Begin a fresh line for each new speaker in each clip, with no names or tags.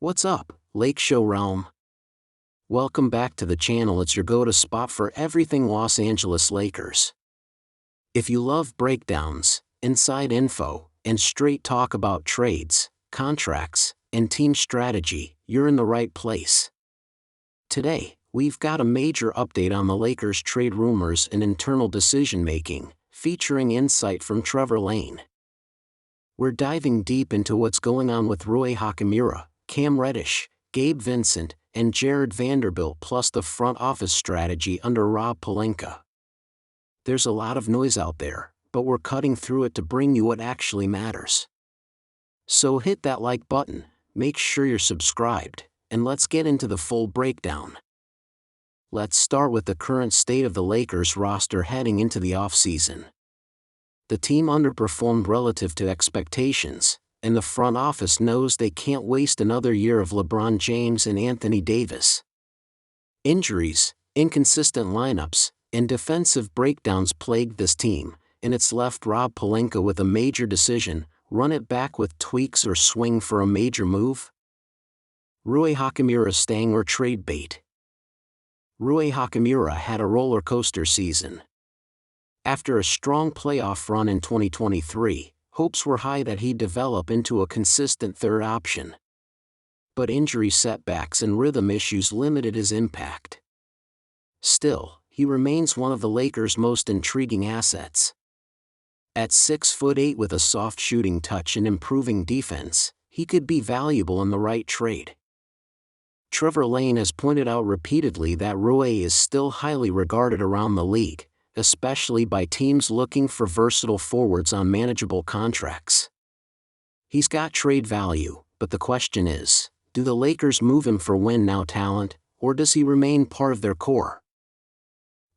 What's up, Lake Show Realm? Welcome back to the channel. It's your go-to spot for everything Los Angeles Lakers. If you love breakdowns, inside info, and straight talk about trades, contracts, and team strategy, you're in the right place. Today, we've got a major update on the Lakers' trade rumors and internal decision-making, featuring insight from Trevor Lane. We're diving deep into what's going on with Rui Hachimura, Cam Reddish, Gabe Vincent, and Vanderbilt, plus the front office strategy under Rob Pelinka. There's a lot of noise out there, but we're cutting through it to bring you what actually matters. So hit that like button, make sure you're subscribed, and let's get into the full breakdown. Let's start with the current state of the Lakers roster heading into the offseason. The team underperformed relative to expectations, and the front office knows they can't waste another year of LeBron James and Anthony Davis. Injuries, inconsistent lineups, and defensive breakdowns plagued this team, and it's left Rob Pelinka with a major decision: run it back with tweaks or swing for a major move? Rui Hachimura staying or trade bait? Rui Hachimura had a roller coaster season. After a strong playoff run in 2023, hopes were high that he'd develop into a consistent third option. But injury setbacks and rhythm issues limited his impact. Still, he remains one of the Lakers' most intriguing assets. At 6'8" with a soft shooting touch and improving defense, he could be valuable in the right trade. Trevor Lane has pointed out repeatedly that Rui is still highly regarded around the league, especially by teams looking for versatile forwards on manageable contracts. He's got trade value, but the question is, do the Lakers move him for win-now talent, or does he remain part of their core?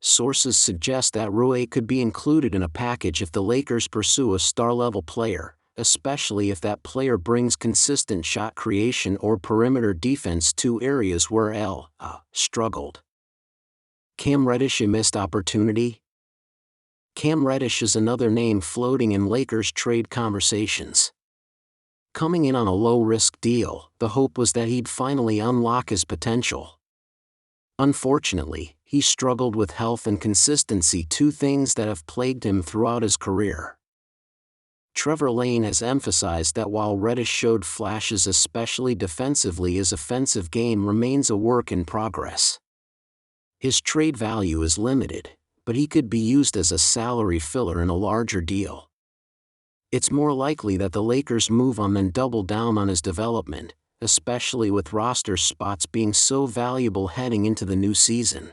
Sources suggest that Rui could be included in a package if the Lakers pursue a star-level player, especially if that player brings consistent shot creation or perimeter defense, two areas where struggled. Cam Reddish a missed opportunity? Cam Reddish is another name floating in Lakers trade conversations. Coming in on a low-risk deal, the hope was that he'd finally unlock his potential. Unfortunately, he struggled with health and consistency, two things that have plagued him throughout his career. Trevor Lane has emphasized that while Reddish showed flashes especially defensively, his offensive game remains a work in progress. His trade value is limited, but he could be used as a salary filler in a larger deal. It's more likely that the Lakers move on than double down on his development, especially with roster spots being so valuable heading into the new season.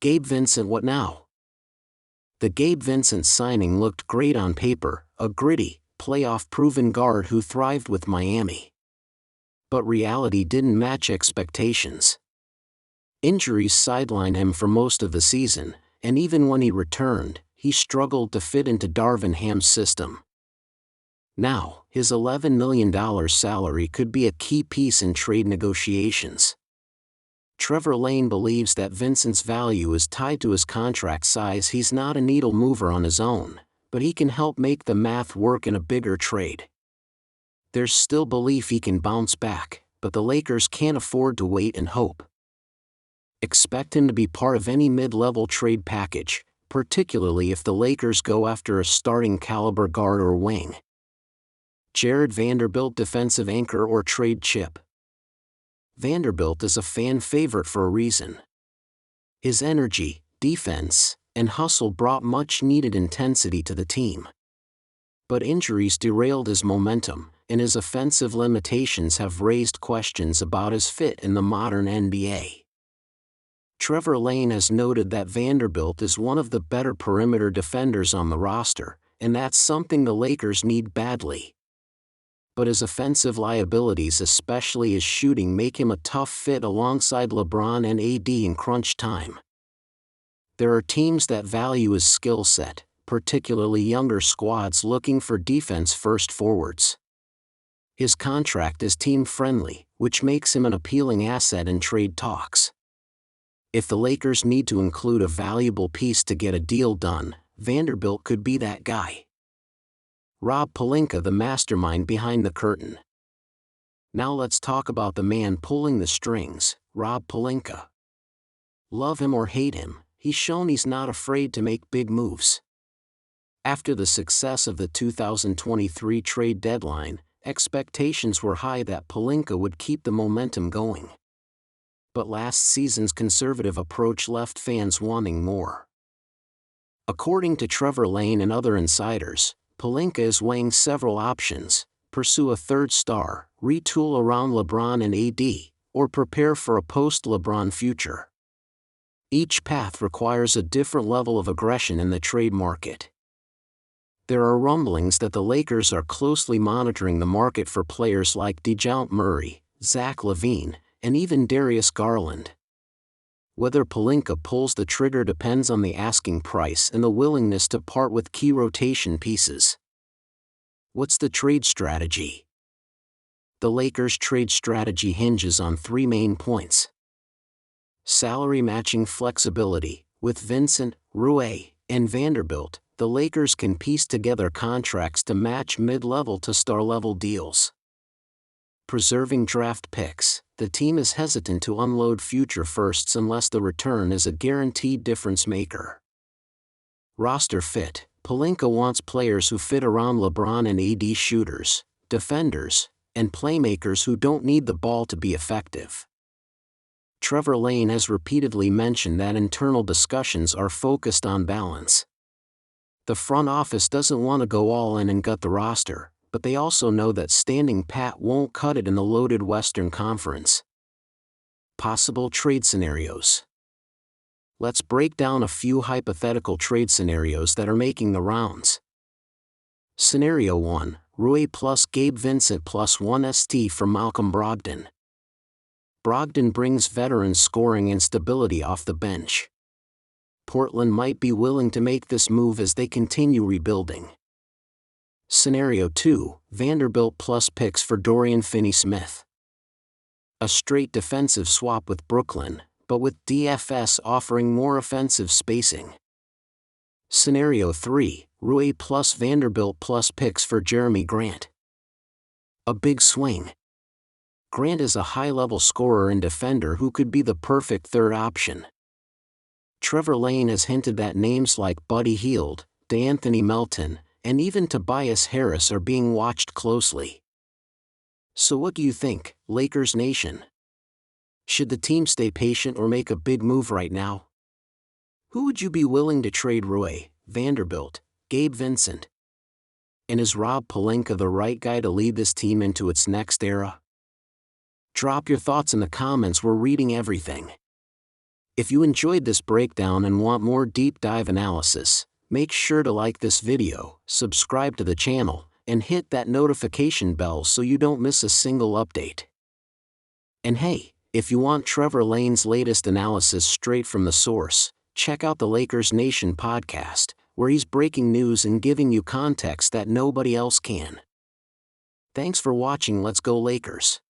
Gabe Vincent, what now? The Gabe Vincent signing looked great on paper, a gritty, playoff-proven guard who thrived with Miami. But reality didn't match expectations. Injuries sidelined him for most of the season, and even when he returned, he struggled to fit into Darvin Ham's system. Now, his $11 million salary could be a key piece in trade negotiations. Trevor Lane believes that Vincent's value is tied to his contract size. He's not a needle mover on his own, but he can help make the math work in a bigger trade. There's still belief he can bounce back, but the Lakers can't afford to wait and hope. Expect him to be part of any mid-level trade package, particularly if the Lakers go after a starting caliber guard or wing. Vanderbilt defensive anchor or trade chip? Vanderbilt is a fan favorite for a reason. His energy, defense, and hustle brought much-needed intensity to the team. But injuries derailed his momentum, and his offensive limitations have raised questions about his fit in the modern NBA. Trevor Lane has noted that Vanderbilt is one of the better perimeter defenders on the roster, and that's something the Lakers need badly. But his offensive liabilities, especially his shooting, make him a tough fit alongside LeBron and AD in crunch time. There are teams that value his skill set, particularly younger squads looking for defense-first forwards. His contract is team-friendly, which makes him an appealing asset in trade talks. If the Lakers need to include a valuable piece to get a deal done, Vanderbilt could be that guy. Rob Pelinka, the mastermind behind the curtain. Now let's talk about the man pulling the strings, Rob Pelinka. Love him or hate him, he's shown he's not afraid to make big moves. After the success of the 2023 trade deadline, expectations were high that Pelinka would keep the momentum going. But last season's conservative approach left fans wanting more. According to Trevor Lane and other insiders, Pelinka is weighing several options: pursue a third star, retool around LeBron and AD, or prepare for a post-LeBron future. Each path requires a different level of aggression in the trade market. There are rumblings that the Lakers are closely monitoring the market for players like DeJounte Murray, Zach LaVine, and even Darius Garland. Whether Pelinka pulls the trigger depends on the asking price and the willingness to part with key rotation pieces. What's the trade strategy? The Lakers' trade strategy hinges on three main points. Salary matching flexibility. With Vincent, Rui, and Vanderbilt, the Lakers can piece together contracts to match mid-level to star-level deals. Preserving draft picks. The team is hesitant to unload future firsts unless the return is a guaranteed difference maker. Roster fit. Pelinka wants players who fit around LeBron and AD, shooters, defenders, and playmakers who don't need the ball to be effective. Trevor Lane has repeatedly mentioned that internal discussions are focused on balance. The front office doesn't want to go all in and gut the roster, but they also know that standing pat won't cut it in the loaded Western Conference. Possible trade scenarios. Let's break down a few hypothetical trade scenarios that are making the rounds. Scenario 1, Rui plus Gabe Vincent plus 1 ST from Malcolm Brogdon. Brogdon brings veteran scoring and stability off the bench. Portland might be willing to make this move as they continue rebuilding. Scenario 2, Vanderbilt plus picks for Dorian Finney-Smith. A straight defensive swap with Brooklyn, but with DFS offering more offensive spacing. Scenario 3, Rui plus Vanderbilt plus picks for Jeremy Grant. A big swing. Grant is a high-level scorer and defender who could be the perfect third option. Trevor Lane has hinted that names like Buddy Hield, DeAnthony Melton, and even Tobias Harris are being watched closely. So what do you think, Lakers Nation? Should the team stay patient or make a big move right now? Who would you be willing to trade? Rui, Vanderbilt, Gabe Vincent? And is Rob Pelinka the right guy to lead this team into its next era? Drop your thoughts in the comments, we're reading everything. If you enjoyed this breakdown and want more deep dive analysis, make sure to like this video, subscribe to the channel, and hit that notification bell so you don't miss a single update. And hey, if you want Trevor Lane's latest analysis straight from the source, check out the Lakers Nation podcast, where he's breaking news and giving you context that nobody else can. Thanks for watching. Let's go Lakers.